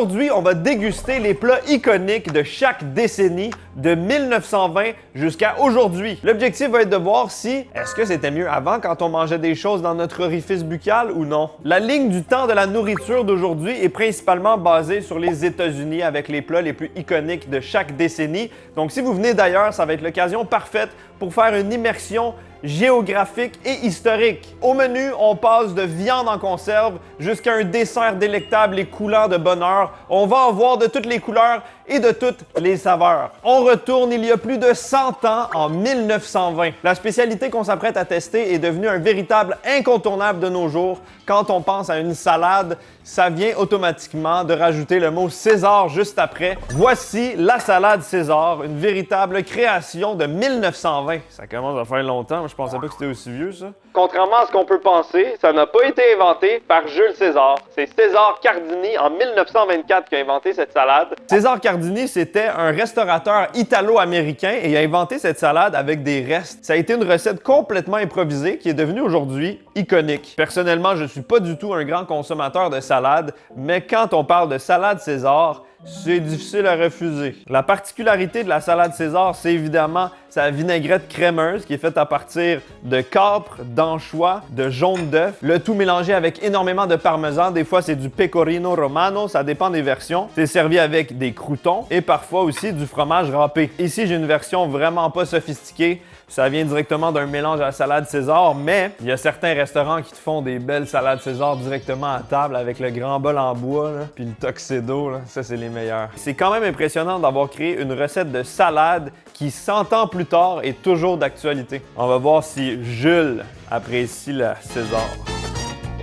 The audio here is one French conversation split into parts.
Aujourd'hui, on va déguster les plats iconiques de chaque décennie de 1920 jusqu'à aujourd'hui. L'objectif va être de voir si est-ce que c'était mieux avant quand on mangeait des choses dans notre orifice buccal ou non. La ligne du temps de la nourriture d'aujourd'hui est principalement basée sur les États-Unis avec les plats les plus iconiques de chaque décennie. Donc si vous venez d'ailleurs, ça va être l'occasion parfaite pour faire une immersion géographique et historique. Au menu, on passe de viande en conserve jusqu'à un dessert délectable et coulant de bonheur. On va en voir de toutes les couleurs et de toutes les saveurs. On retourne il y a plus de 100 ans, en 1920. La spécialité qu'on s'apprête à tester est devenue un véritable incontournable de nos jours. Quand on pense à une salade, ça vient automatiquement de rajouter le mot César juste après. Voici la salade César, une véritable création de 1920. Ça commence à faire longtemps, mais je pensais pas que c'était aussi vieux, ça. Contrairement à ce qu'on peut penser, ça n'a pas été inventé par Jules César. C'est César Cardini, en 1924, qui a inventé cette salade. César Cardini, c'était un restaurateur italo-américain et il a inventé cette salade avec des restes. Ça a été une recette complètement improvisée qui est devenue aujourd'hui iconique. Personnellement, je suis pas du tout un grand consommateur de salade, mais quand on parle de salade César, c'est difficile à refuser. La particularité de la salade César, c'est évidemment sa vinaigrette crémeuse qui est faite à partir de capre, d'anchois, de jaune d'œuf, le tout mélangé avec énormément de parmesan. Des fois, c'est du pecorino romano, ça dépend des versions. C'est servi avec des croûtons et parfois aussi du fromage râpé. Ici, j'ai une version vraiment pas sophistiquée. Ça vient directement d'un mélange à la salade César, mais il y a certains restaurants qui te font des belles salades César directement à table avec le grand bol en bois, là, puis le tuxedo, là. Ça, c'est les meilleurs. C'est quand même impressionnant d'avoir créé une recette de salade qui, 100 ans plus tard, est toujours d'actualité. On va voir si Jules apprécie la César.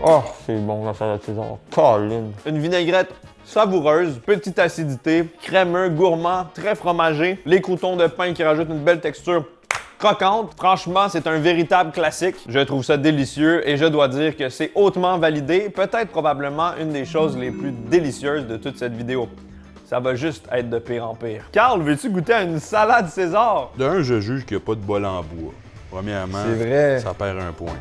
Oh, c'est bon la salade César. Colin. Une vinaigrette savoureuse, petite acidité, crémeux, gourmand, très fromagé. Les croûtons de pain qui rajoutent une belle texture croquante. Franchement, c'est un véritable classique. Je trouve ça délicieux et je dois dire que c'est hautement validé. Peut-être probablement une des choses les plus délicieuses de toute cette vidéo. Ça va juste être de pire en pire. Carl, veux-tu goûter à une salade César? D'un, je juge qu'il n'y a pas de bol en bois. Premièrement, c'est vrai. Ça perd un point.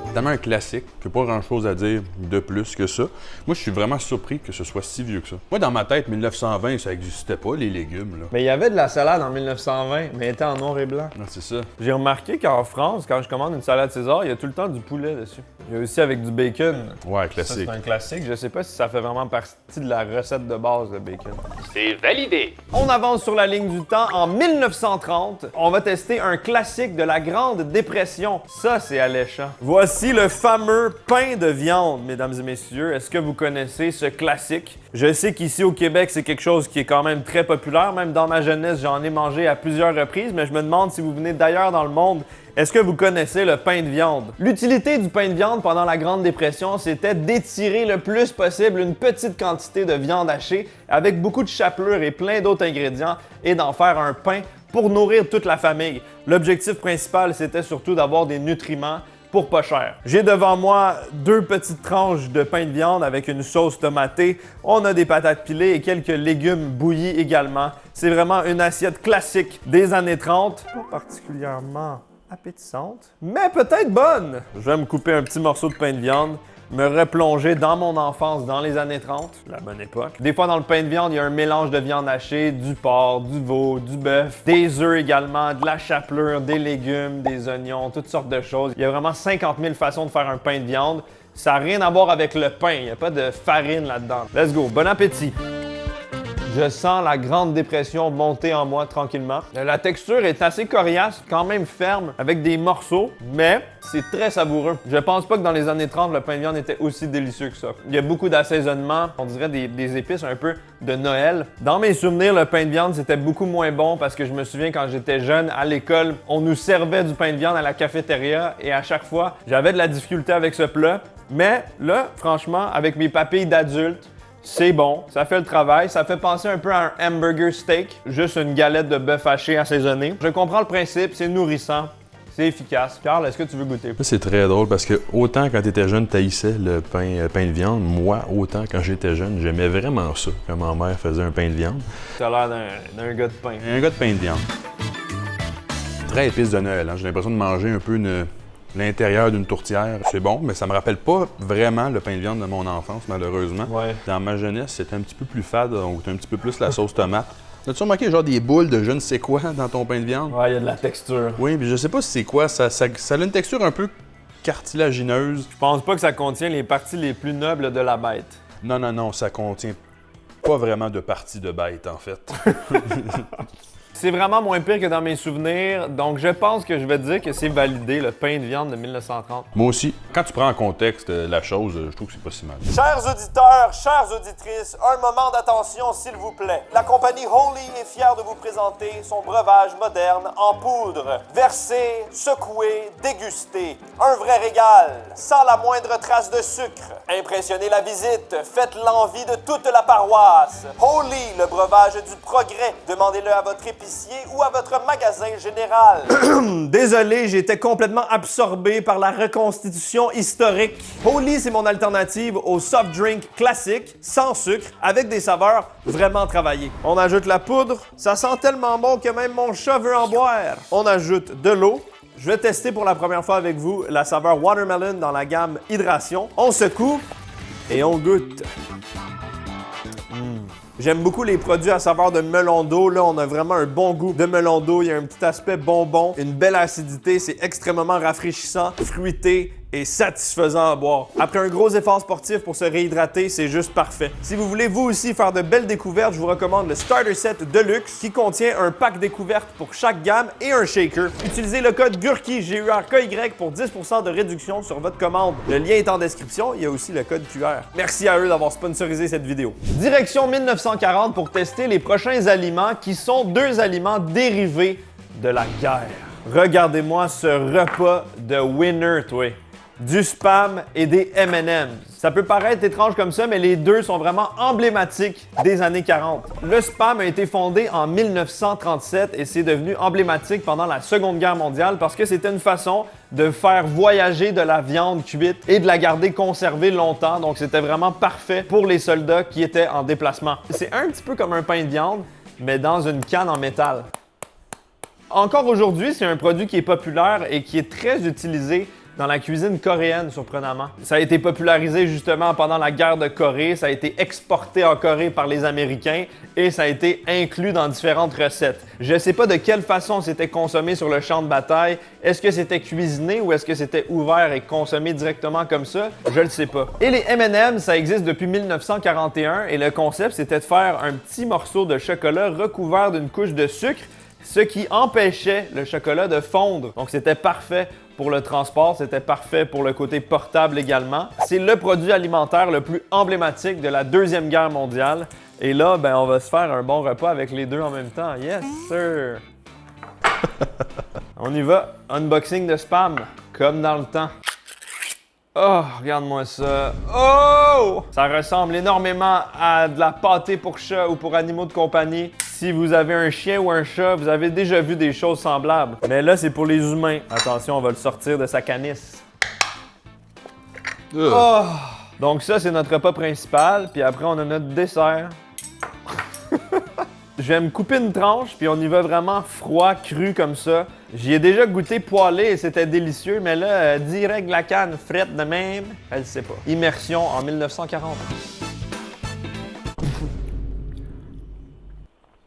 C'est tellement un classique qu'il n'y a pas grand-chose à dire de plus que ça. Moi, je suis vraiment surpris que ce soit si vieux que ça. Moi, dans ma tête, 1920, ça n'existait pas, les légumes, là. Mais il y avait de la salade en 1920, mais elle était en noir et blanc. Ah, c'est ça. J'ai remarqué qu'en France, quand je commande une salade César, il y a tout le temps du poulet dessus. Il y a aussi avec du bacon. Ouais, classique. Ça, c'est un classique. Je sais pas si ça fait vraiment partie de la recette de base de bacon. C'est validé. On avance sur la ligne du temps. En 1930, on va tester un classique de la Grande Dépression. Ça, c'est alléchant. Voici le fameux pain de viande, mesdames et messieurs. Est-ce que vous connaissez ce classique? Je sais qu'ici au Québec, c'est quelque chose qui est quand même très populaire. Même dans ma jeunesse, j'en ai mangé à plusieurs reprises, mais je me demande si vous venez d'ailleurs dans le monde, est-ce que vous connaissez le pain de viande? L'utilité du pain de viande pendant la Grande Dépression, c'était d'étirer le plus possible une petite quantité de viande hachée avec beaucoup de chapelure et plein d'autres ingrédients et d'en faire un pain pour nourrir toute la famille. L'objectif principal, c'était surtout d'avoir des nutriments pour pas cher. J'ai devant moi 2 petites tranches de pain de viande avec une sauce tomatée. On a des patates pilées et quelques légumes bouillis également. C'est vraiment une assiette classique des années 30. Pas particulièrement appétissante, mais peut-être bonne. Je vais me couper un petit morceau de pain de viande, me replonger dans mon enfance dans les années 30, la bonne époque. Des fois, dans le pain de viande, il y a un mélange de viande hachée, du porc, du veau, du bœuf, des œufs également, de la chapelure, des légumes, des oignons, toutes sortes de choses. Il y a vraiment 50 000 façons de faire un pain de viande. Ça n'a rien à voir avec le pain, il n'y a pas de farine là-dedans. Let's go, bon appétit! Je sens la Grande Dépression monter en moi tranquillement. La texture est assez coriace, quand même ferme, avec des morceaux, mais c'est très savoureux. Je pense pas que dans les années 30, le pain de viande était aussi délicieux que ça. Il y a beaucoup d'assaisonnement, on dirait des épices un peu de Noël. Dans mes souvenirs, le pain de viande, c'était beaucoup moins bon parce que je me souviens quand j'étais jeune, à l'école, on nous servait du pain de viande à la cafétéria et à chaque fois, j'avais de la difficulté avec ce plat. Mais là, franchement, avec mes papilles d'adulte, c'est bon, ça fait le travail, ça fait penser un peu à un hamburger steak, juste une galette de bœuf haché assaisonné. Je comprends le principe, c'est nourrissant, c'est efficace. Carl, est-ce que tu veux goûter? C'est très drôle parce que autant quand tu étais jeune, tu haïssais le pain de viande, moi, autant quand j'étais jeune, j'aimais vraiment ça, quand ma mère faisait un pain de viande. Tu as l'air d'un gars de pain. Un gars de pain de viande. Très épice de Noël, hein? J'ai l'impression de manger un peu une l'intérieur d'une tourtière, c'est bon, mais ça me rappelle pas vraiment le pain de viande de mon enfance, malheureusement. Ouais. Dans ma jeunesse, c'était un petit peu plus fade, on goûtait un petit peu plus la sauce tomate. As-tu remarqué genre des boules de je ne sais quoi dans ton pain de viande? Ouais, il y a de la texture. Oui, puis je sais pas si c'est quoi, ça a une texture un peu cartilagineuse. Je pense pas que ça contient les parties les plus nobles de la bête. Non, ça contient pas vraiment de partie de bête, en fait. C'est vraiment moins pire que dans mes souvenirs, donc je pense que je vais dire que c'est validé, le pain de viande de 1930. Moi aussi, quand tu prends en contexte la chose, je trouve que c'est pas si mal. Chers auditeurs, chères auditrices, un moment d'attention s'il vous plaît. La compagnie Holy est fière de vous présenter son breuvage moderne en poudre. Versé, secoué, dégusté. Un vrai régal, sans la moindre trace de sucre. Impressionnez la visite, faites l'envie de toute la paroisse. Holy, le breuvage du progrès. Demandez-le à votre épicier ou à votre magasin général. Désolé, j'étais complètement absorbé par la reconstitution historique. Holy, c'est mon alternative au soft drink classique, sans sucre, avec des saveurs vraiment travaillées. On ajoute la poudre, ça sent tellement bon que même mon chat veut en boire. On ajoute de l'eau. Je vais tester pour la première fois avec vous la saveur watermelon dans la gamme hydration. On secoue et on goûte. J'aime beaucoup les produits à saveur de melon d'eau. Là, on a vraiment un bon goût de melon d'eau. Il y a un petit aspect bonbon, une belle acidité. C'est extrêmement rafraîchissant, fruité et satisfaisant à boire. Après un gros effort sportif pour se réhydrater, c'est juste parfait. Si vous voulez vous aussi faire de belles découvertes, je vous recommande le Starter Set Deluxe qui contient un pack découverte pour chaque gamme et un shaker. Utilisez le code GURKY, GURKY pour 10% de réduction sur votre commande. Le lien est en description. Il y a aussi le code QR. Merci à eux d'avoir sponsorisé cette vidéo. Direction 1940 pour tester les prochains aliments qui sont deux aliments dérivés de la guerre. Regardez-moi ce repas de winner, toi. Du Spam et des M&M's. Ça peut paraître étrange comme ça, mais les deux sont vraiment emblématiques des années 40. Le Spam a été fondé en 1937 et c'est devenu emblématique pendant la Seconde Guerre mondiale parce que c'était une façon de faire voyager de la viande cuite et de la garder conservée longtemps. Donc c'était vraiment parfait pour les soldats qui étaient en déplacement. C'est un petit peu comme un pain de viande, mais dans une canne en métal. Encore aujourd'hui, c'est un produit qui est populaire et qui est très utilisé dans la cuisine coréenne, surprenamment. Ça a été popularisé justement pendant la guerre de Corée, ça a été exporté en Corée par les Américains et ça a été inclus dans différentes recettes. Je ne sais pas de quelle façon c'était consommé sur le champ de bataille. Est-ce que c'était cuisiné ou est-ce que c'était ouvert et consommé directement comme ça? Je ne le sais pas. Et les M&M's, ça existe depuis 1941 et le concept, c'était de faire un petit morceau de chocolat recouvert d'une couche de sucre, ce qui empêchait le chocolat de fondre. Donc c'était parfait pour le transport, c'était parfait pour le côté portable également. C'est le produit alimentaire le plus emblématique de la Deuxième Guerre mondiale. Et là, ben, on va se faire un bon repas avec les deux en même temps. Yes, sir! On y va. Unboxing de Spam, comme dans le temps. Oh, regarde-moi ça. Oh! Ça ressemble énormément à de la pâtée pour chat ou pour animaux de compagnie. Si vous avez un chien ou un chat, vous avez déjà vu des choses semblables. Mais là, c'est pour les humains. Attention, on va le sortir de sa canisse. Oh! Donc ça, c'est notre repas principal. Puis après, on a notre dessert. Je vais me couper une tranche, puis on y va vraiment froid, cru comme ça. J'y ai déjà goûté poêlé et c'était délicieux, mais là, direct la canne, frette de même, elle sait pas. Immersion en 1940.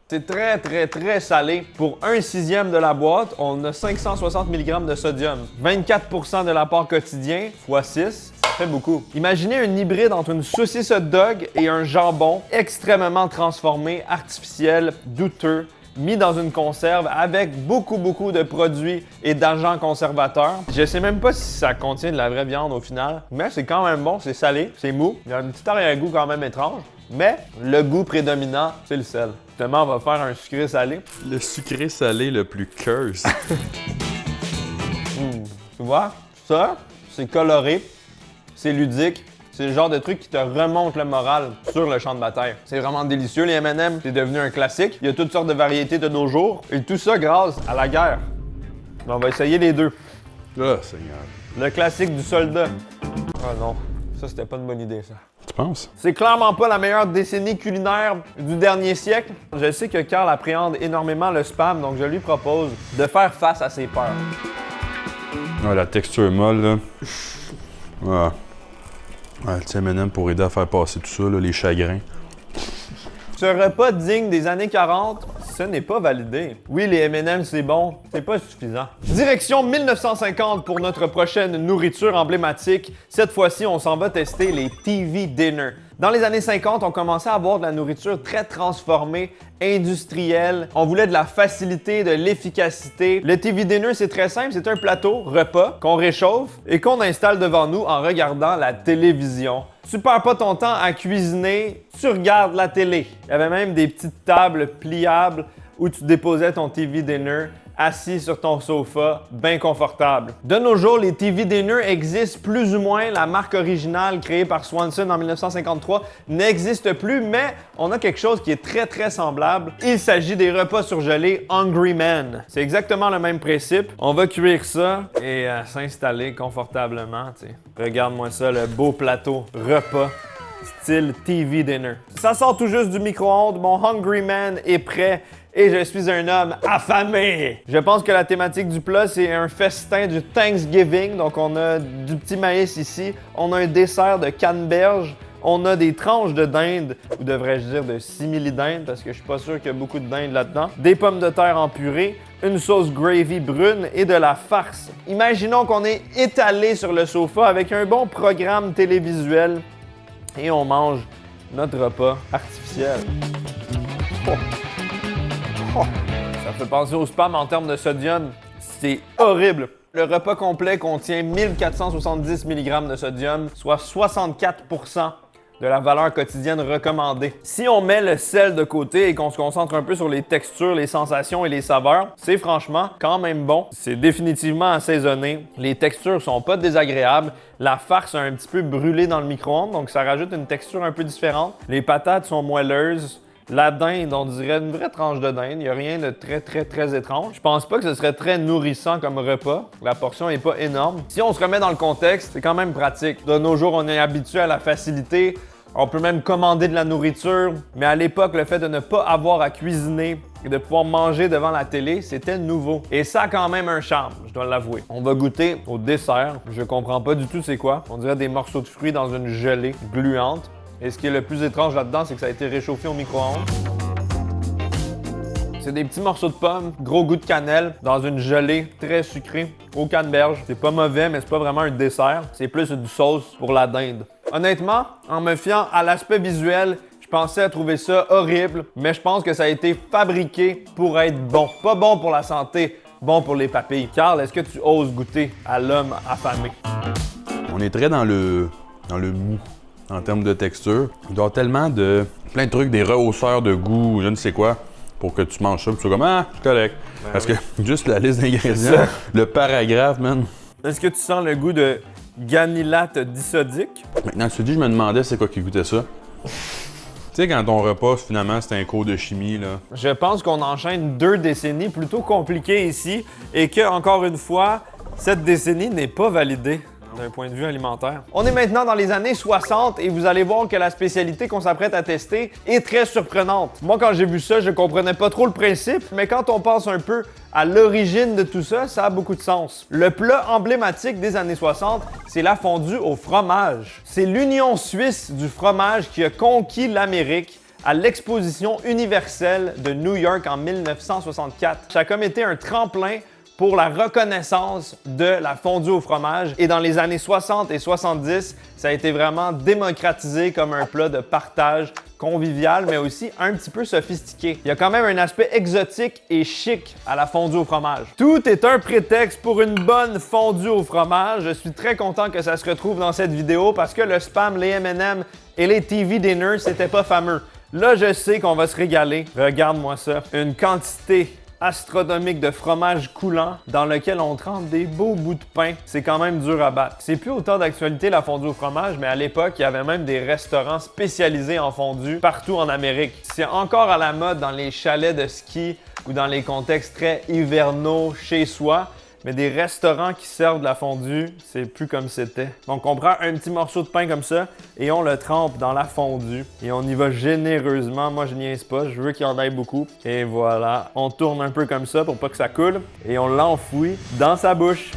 C'est très, très, très salé. Pour 1/6 de la boîte, on a 560 mg de sodium. 24% de l'apport quotidien, x 6. Ça fait beaucoup. Imaginez un hybride entre une saucisse hot dog et un jambon extrêmement transformé, artificiel, douteux, mis dans une conserve avec beaucoup de produits et d'agents conservateurs. Je sais même pas si ça contient de la vraie viande au final, mais c'est quand même bon, c'est salé, c'est mou. Il y a un petit arrière-goût quand même étrange, mais le goût prédominant, c'est le sel. Justement, on va faire un sucré salé. Le sucré salé le plus curse. Tu vois, ça, c'est coloré, c'est ludique. C'est le genre de truc qui te remonte le moral sur le champ de bataille. C'est vraiment délicieux, les M&M's. C'est devenu un classique. Il y a toutes sortes de variétés de nos jours. Et tout ça grâce à la guerre. On va essayer les deux. Ah, Seigneur. Le classique du soldat. Ah non, ça c'était pas une bonne idée, ça. Tu penses? C'est clairement pas la meilleure décennie culinaire du dernier siècle. Je sais que Carl appréhende énormément le Spam, donc je lui propose de faire face à ses peurs. Ah, la texture molle, là. Ah. Ah, le petit M&M pour aider à faire passer tout ça, là, les chagrins. Ce repas digne des années 40, ce n'est pas validé. Oui, les M&M, c'est bon, c'est pas suffisant. Direction 1950 pour notre prochaine nourriture emblématique. Cette fois-ci, on s'en va tester les TV Dinner. Dans les années 50, on commençait à avoir de la nourriture très transformée, industrielle. On voulait de la facilité, de l'efficacité. Le TV Dinner, c'est très simple. C'est un plateau, repas, qu'on réchauffe et qu'on installe devant nous en regardant la télévision. Tu perds pas ton temps à cuisiner, tu regardes la télé. Il y avait même des petites tables pliables où tu déposais ton TV Dinner assis sur ton sofa, bien confortable. De nos jours, les TV Dinner existent plus ou moins. La marque originale créée par Swanson en 1953 n'existe plus, mais on a quelque chose qui est très semblable. Il s'agit des repas surgelés Hungry Man. C'est exactement le même principe. On va cuire ça et s'installer confortablement. T'sais. Regarde-moi ça, le beau plateau repas style TV Dinner. Ça sort tout juste du micro-ondes. Mon Hungry Man est prêt. Et je suis un homme affamé. Je pense que la thématique du plat, c'est un festin du Thanksgiving. Donc, on a du petit maïs ici. On a un dessert de canneberge. On a des tranches de dinde, ou devrais-je dire de simili-dinde, parce que je suis pas sûr qu'il y a beaucoup de dinde là-dedans. Des pommes de terre en purée, une sauce gravy brune et de la farce. Imaginons qu'on est étalé sur le sofa avec un bon programme télévisuel et on mange notre repas artificiel. Oh. Ça fait penser au spam en termes de sodium. C'est horrible. Le repas complet contient 1470 mg de sodium, soit 64% de la valeur quotidienne recommandée. Si on met le sel de côté et qu'on se concentre un peu sur les textures, les sensations et les saveurs, c'est franchement quand même bon. C'est définitivement assaisonné. Les textures sont pas désagréables. La farce a un petit peu brûlé dans le micro-ondes, donc ça rajoute une texture un peu différente. Les patates sont moelleuses. La dinde, on dirait une vraie tranche de dinde. Il n'y a rien de très étrange. Je pense pas que ce serait très nourrissant comme repas. La portion est pas énorme. Si on se remet dans le contexte, c'est quand même pratique. De nos jours, on est habitué à la facilité. On peut même commander de la nourriture. Mais à l'époque, le fait de ne pas avoir à cuisiner et de pouvoir manger devant la télé, c'était nouveau. Et ça a quand même un charme, je dois l'avouer. On va goûter au dessert. Je comprends pas du tout c'est quoi. On dirait des morceaux de fruits dans une gelée gluante. Et ce qui est le plus étrange là-dedans, c'est que ça a été réchauffé au micro-ondes. C'est des petits morceaux de pommes, gros goût de cannelle, dans une gelée très sucrée, au canneberge. C'est pas mauvais, mais c'est pas vraiment un dessert. C'est plus une sauce pour la dinde. Honnêtement, en me fiant à l'aspect visuel, je pensais trouver ça horrible, mais je pense que ça a été fabriqué pour être bon. Pas bon pour la santé, bon pour les papilles. Carl, est-ce que tu oses goûter à l'homme affamé? On est très dans le mou. En termes de texture, il doit y avoir tellement de plein de trucs, des rehausseurs de goût, je ne sais quoi, pour que tu manges ça, puis tu sois comme ah, c'est correct. Ben parce que juste la liste d'ingrédients, le paragraphe, man. Est-ce que tu sens le goût de ganylate disodique? Maintenant que tu dis, je me demandais c'est quoi qui goûtait ça. Tu sais, quand ton repas, finalement, c'est un cours de chimie, là. Je pense qu'on enchaîne 2 décennies plutôt compliquées ici et que, encore une fois, cette décennie n'est pas validée d'un point de vue alimentaire. On est maintenant dans les années 60 et vous allez voir que la spécialité qu'on s'apprête à tester est très surprenante. Moi, quand j'ai vu ça, je comprenais pas trop le principe, mais quand on pense un peu à l'origine de tout ça, ça a beaucoup de sens. Le plat emblématique des années 60, c'est la fondue au fromage. C'est l'Union suisse du fromage qui a conquis l'Amérique à l'exposition universelle de New York en 1964. Ça a comme été un tremplin pour la reconnaissance de la fondue au fromage. Et dans les années 60 et 70, ça a été vraiment démocratisé comme un plat de partage convivial, mais aussi un petit peu sophistiqué. Il y a quand même un aspect exotique et chic à la fondue au fromage. Tout est un prétexte pour une bonne fondue au fromage. Je suis très content que ça se retrouve dans cette vidéo parce que le spam, les M&M et les TV Dinner, c'était pas fameux. Là, je sais qu'on va se régaler. Regarde-moi ça. Une quantité astronomique de fromage coulant dans lequel on trempe des beaux bouts de pain. C'est quand même dur à battre. C'est plus autant d'actualité la fondue au fromage, mais à l'époque, il y avait même des restaurants spécialisés en fondue partout en Amérique. C'est encore à la mode dans les chalets de ski ou dans les contextes très hivernaux chez soi. Mais des restaurants qui servent de la fondue, c'est plus comme c'était. Donc on prend un petit morceau de pain comme ça et on le trempe dans la fondue. Et on y va généreusement. Moi, je niaise pas, je veux qu'il y en ait beaucoup. Et voilà, on tourne un peu comme ça pour pas que ça coule. Et on l'enfouit dans sa bouche.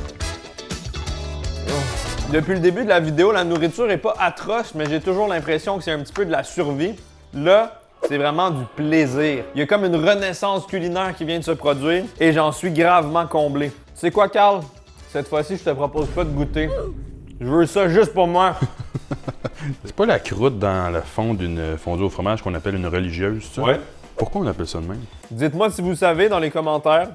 Depuis le début de la vidéo, la nourriture est pas atroce, mais j'ai toujours l'impression que c'est un petit peu de la survie. Là, c'est vraiment du plaisir. Il y a comme une renaissance culinaire qui vient de se produire et j'en suis gravement comblé. C'est quoi, Carl? Cette fois-ci, je te propose pas de goûter. Je veux ça juste pour moi. C'est pas la croûte dans le fond d'une fondue au fromage qu'on appelle une religieuse, ça? Ouais. Pourquoi on appelle ça de même? Dites-moi si vous savez dans les commentaires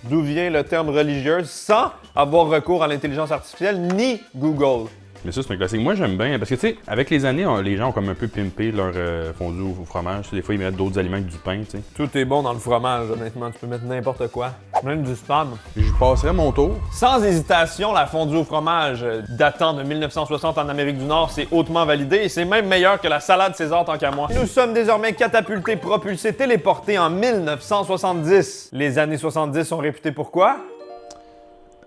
d'où vient le terme religieuse sans avoir recours à l'intelligence artificielle ni Google. Mais ça, c'est un classique. Moi, j'aime bien parce que, tu sais, avec les années, les gens ont comme un peu pimpé leur fondue au fromage. Des fois, ils mettent d'autres aliments que du pain, tu sais. Tout est bon dans le fromage, honnêtement. Tu peux mettre n'importe quoi, même du spam. Je passerai mon tour. Sans hésitation, la fondue au fromage datant de 1960 en Amérique du Nord, c'est hautement validé et c'est même meilleur que la salade César tant qu'à moi. Nous sommes désormais catapultés, propulsés, téléportés en 1970. Les années 70 sont réputées pour quoi?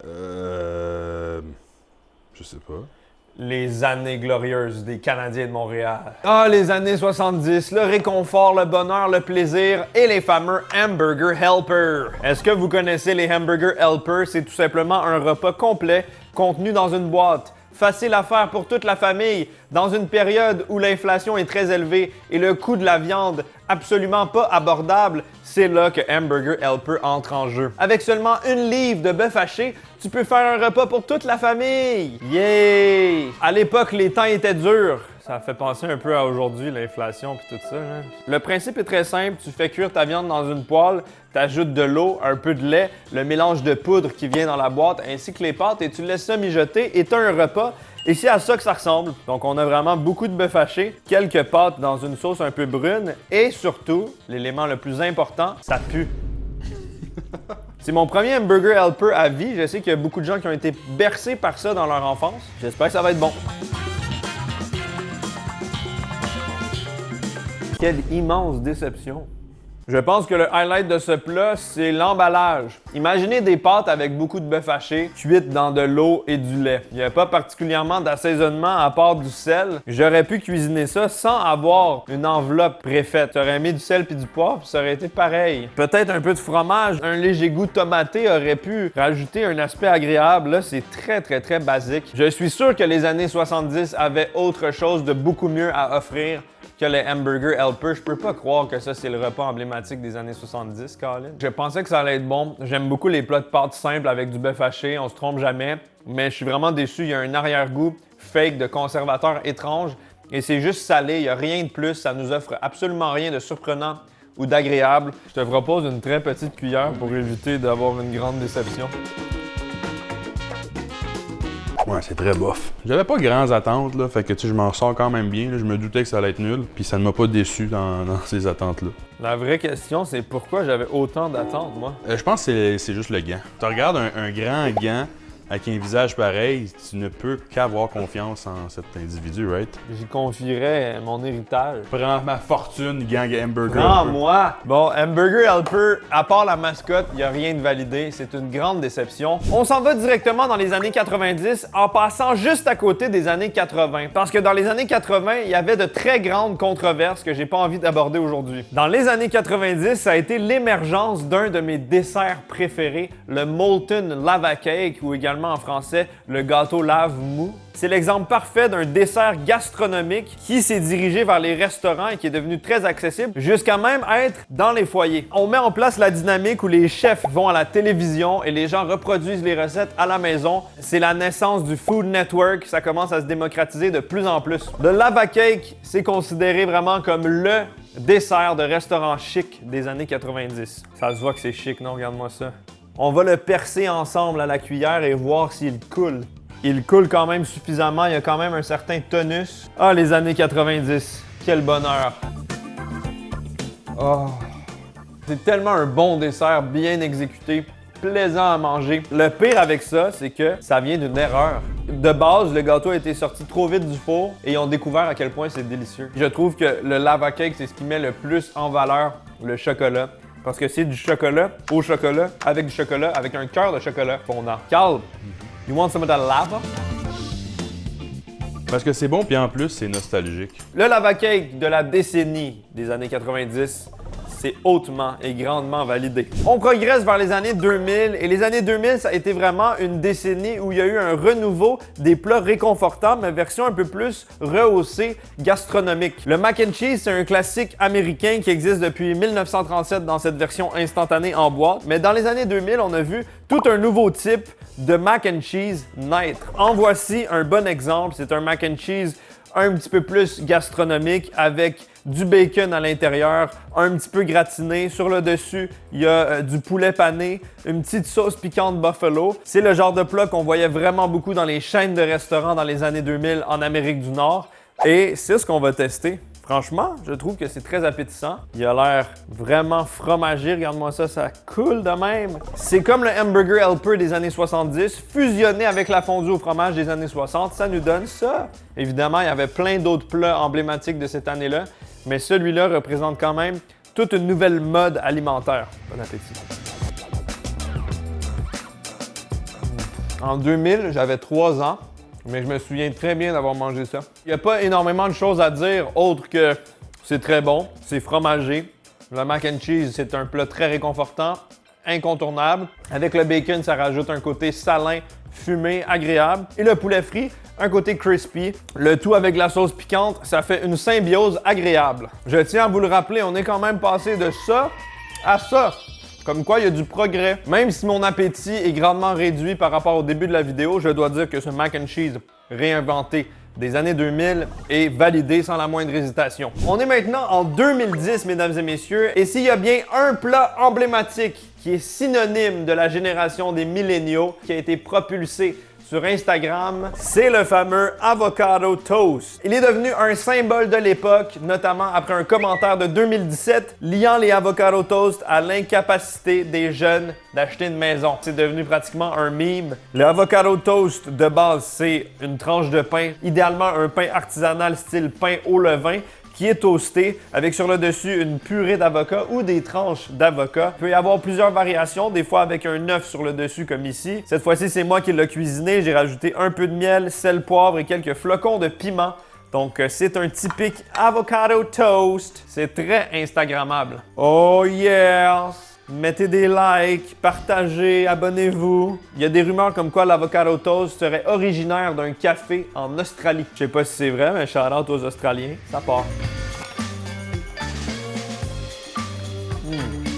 Je sais pas. Les années glorieuses des Canadiens de Montréal. Ah, les années 70, le réconfort, le bonheur, le plaisir et les fameux Hamburger Helper. Est-ce que vous connaissez les Hamburger Helper? C'est tout simplement un repas complet contenu dans une boîte. Facile à faire pour toute la famille, dans une période où l'inflation est très élevée et le coût de la viande absolument pas abordable, c'est là que Hamburger Helper entre en jeu. Avec seulement 1 livre de bœuf haché, tu peux faire un repas pour toute la famille! Yay! À l'époque, les temps étaient durs. Ça fait penser un peu à aujourd'hui, l'inflation puis tout ça. Là. Le principe est très simple. Tu fais cuire ta viande dans une poêle, tu ajoutes de l'eau, un peu de lait, le mélange de poudre qui vient dans la boîte, ainsi que les pâtes, et tu laisses ça mijoter et tu as un repas. Et c'est à ça que ça ressemble. Donc, on a vraiment beaucoup de bœuf haché, quelques pâtes dans une sauce un peu brune, et surtout, l'élément le plus important, ça pue. C'est mon premier Hamburger Helper à vie. Je sais qu'il y a beaucoup de gens qui ont été bercés par ça dans leur enfance. J'espère que ça va être bon. Quelle immense déception. Je pense que le highlight de ce plat, c'est l'emballage. Imaginez des pâtes avec beaucoup de bœuf haché, cuites dans de l'eau et du lait. Il n'y a pas particulièrement d'assaisonnement à part du sel. J'aurais pu cuisiner ça sans avoir une enveloppe préfaite. J'aurais mis du sel puis du poivre, puis ça aurait été pareil. Peut-être un peu de fromage, un léger goût tomaté aurait pu rajouter un aspect agréable. Là, c'est très basique. Je suis sûr que les années 70 avaient autre chose de beaucoup mieux à offrir que les Hamburger Helper. Je peux pas croire que ça, c'est le repas emblématique des années 70, Colin. Je pensais que ça allait être bon. J'aime beaucoup les plats de pâtes simples avec du bœuf haché, on se trompe jamais. Mais je suis vraiment déçu, il y a un arrière-goût fake de conservateur étrange. Et c'est juste salé, il n'y a rien de plus. Ça nous offre absolument rien de surprenant ou d'agréable. Je te propose une très petite cuillère pour éviter d'avoir une grande déception. Ouais, c'est très bof. J'avais pas grandes attentes, là, fait que tu sais, je m'en sors quand même bien. Là. Je me doutais que ça allait être nul, puis ça ne m'a pas déçu dans ces attentes-là. La vraie question, c'est pourquoi j'avais autant d'attentes, moi? Je pense que c'est juste le gant. Tu regardes un grand gant avec un visage pareil, tu ne peux qu'avoir confiance en cet individu, right? J'y confierais mon héritage. Prends ma fortune, gang Hamburger. Non, moi! Bon, Hamburger Helper, à part la mascotte, il n'y a rien de validé. C'est une grande déception. On s'en va directement dans les années 90 en passant juste à côté des années 80. Parce que dans les années 80, il y avait de très grandes controverses que j'ai pas envie d'aborder aujourd'hui. Dans les années 90, ça a été l'émergence d'un de mes desserts préférés, le Molten Lava Cake, ou également en français, le gâteau lave mou. C'est l'exemple parfait d'un dessert gastronomique qui s'est dirigé vers les restaurants et qui est devenu très accessible, jusqu'à même être dans les foyers. On met en place la dynamique où les chefs vont à la télévision et les gens reproduisent les recettes à la maison. C'est la naissance du Food Network, ça commence à se démocratiser de plus en plus. Le lava cake, c'est considéré vraiment comme le dessert de restaurant chic des années 90. Ça se voit que c'est chic, non? Regarde-moi ça. On va le percer ensemble à la cuillère et voir s'il coule. Il coule quand même suffisamment, il y a quand même un certain tonus. Ah, les années 90, quel bonheur! Oh. C'est tellement un bon dessert, bien exécuté, plaisant à manger. Le pire avec ça, c'est que ça vient d'une erreur. De base, le gâteau a été sorti trop vite du four et ils ont découvert à quel point c'est délicieux. Je trouve que le lava cake, c'est ce qui met le plus en valeur le chocolat. Parce que c'est du chocolat au chocolat, avec du chocolat, avec un cœur de chocolat fondant. Carl, you want some of that lava? Parce que c'est bon, puis en plus, c'est nostalgique. Le lava cake de la décennie des années 90, c'est hautement et grandement validé. On progresse vers les années 2000 et les années 2000, ça a été vraiment une décennie où il y a eu un renouveau des plats réconfortants, mais version un peu plus rehaussée, gastronomique. Le mac and cheese, c'est un classique américain qui existe depuis 1937 dans cette version instantanée en boîte, mais dans les années 2000, on a vu tout un nouveau type de mac and cheese naître. En voici un bon exemple, c'est un mac and cheese un petit peu plus gastronomique avec du bacon à l'intérieur, un petit peu gratiné. Sur le dessus, il y a du poulet pané, une petite sauce piquante buffalo. C'est le genre de plat qu'on voyait vraiment beaucoup dans les chaînes de restaurants dans les années 2000 en Amérique du Nord. Et c'est ce qu'on va tester. Franchement, je trouve que c'est très appétissant. Il a l'air vraiment fromagé. Regarde-moi ça, ça coule de même. C'est comme le Hamburger Helper des années 70, fusionné avec la fondue au fromage des années 60. Ça nous donne ça. Évidemment, il y avait plein d'autres plats emblématiques de cette année-là, mais celui-là représente quand même toute une nouvelle mode alimentaire. Bon appétit. En 2000, j'avais 3 ans. Mais je me souviens très bien d'avoir mangé ça. Il n'y a pas énormément de choses à dire autre que c'est très bon, c'est fromagé. Le mac and cheese, c'est un plat très réconfortant, incontournable. Avec le bacon, ça rajoute un côté salin, fumé, agréable. Et le poulet frit, un côté crispy. Le tout avec la sauce piquante, ça fait une symbiose agréable. Je tiens à vous le rappeler, on est quand même passé de ça à ça. Comme quoi, il y a du progrès. Même si mon appétit est grandement réduit par rapport au début de la vidéo, je dois dire que ce mac and cheese réinventé des années 2000 est validé sans la moindre hésitation. On est maintenant en 2010, mesdames et messieurs, et s'il y a bien un plat emblématique qui est synonyme de la génération des milléniaux, qui a été propulsé sur Instagram, c'est le fameux avocado toast. Il est devenu un symbole de l'époque, notamment après un commentaire de 2017 liant les avocado toast à l'incapacité des jeunes d'acheter une maison. C'est devenu pratiquement un meme. Le avocado toast de base, c'est une tranche de pain, idéalement un pain artisanal style pain au levain, qui est toasté avec sur le dessus une purée d'avocat ou des tranches d'avocat. Il peut y avoir plusieurs variations, des fois avec un œuf sur le dessus comme ici. Cette fois-ci, c'est moi qui l'ai cuisiné. J'ai rajouté un peu de miel, sel, poivre et quelques flocons de piment. Donc, c'est un typique avocado toast. C'est très instagrammable. Oh yes! Mettez des likes, partagez, abonnez-vous. Il y a des rumeurs comme quoi l'avocado toast serait originaire d'un café en Australie. Je sais pas si c'est vrai, mais shout-out aux Australiens, ça part.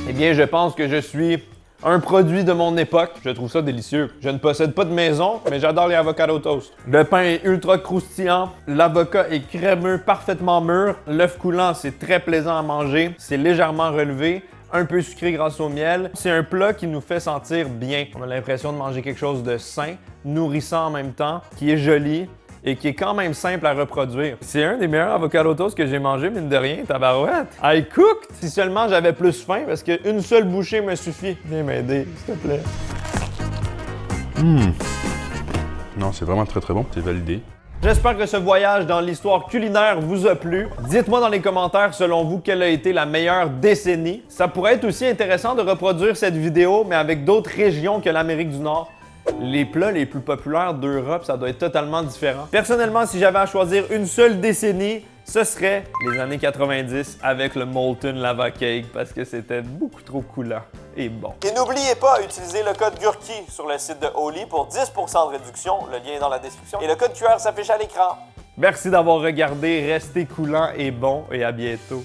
Eh bien, je pense que je suis un produit de mon époque. Je trouve ça délicieux. Je ne possède pas de maison, mais j'adore les avocado toast. Le pain est ultra croustillant, l'avocat est crémeux, parfaitement mûr. L'œuf coulant, c'est très plaisant à manger, c'est légèrement relevé. Un peu sucré grâce au miel. C'est un plat qui nous fait sentir bien. On a l'impression de manger quelque chose de sain, nourrissant en même temps, qui est joli et qui est quand même simple à reproduire. C'est un des meilleurs avocado toast que j'ai mangé, mine de rien, tabarouette. I cooked! Si seulement j'avais plus faim, parce qu'une seule bouchée me suffit. Viens m'aider, s'il te plaît. Non, c'est vraiment très très bon, c'est validé. J'espère que ce voyage dans l'histoire culinaire vous a plu. Dites-moi dans les commentaires, selon vous, quelle a été la meilleure décennie. Ça pourrait être aussi intéressant de reproduire cette vidéo, mais avec d'autres régions que l'Amérique du Nord. Les plats les plus populaires d'Europe, ça doit être totalement différent. Personnellement, si j'avais à choisir une seule décennie, ce serait les années 90 avec le Molten Lava Cake parce que c'était beaucoup trop coulant et bon. Et n'oubliez pas, utilisez le code GURKI sur le site de Oli pour 10% de réduction. Le lien est dans la description. Et le code QR s'affiche à l'écran. Merci d'avoir regardé. Restez coulant et bon et à bientôt.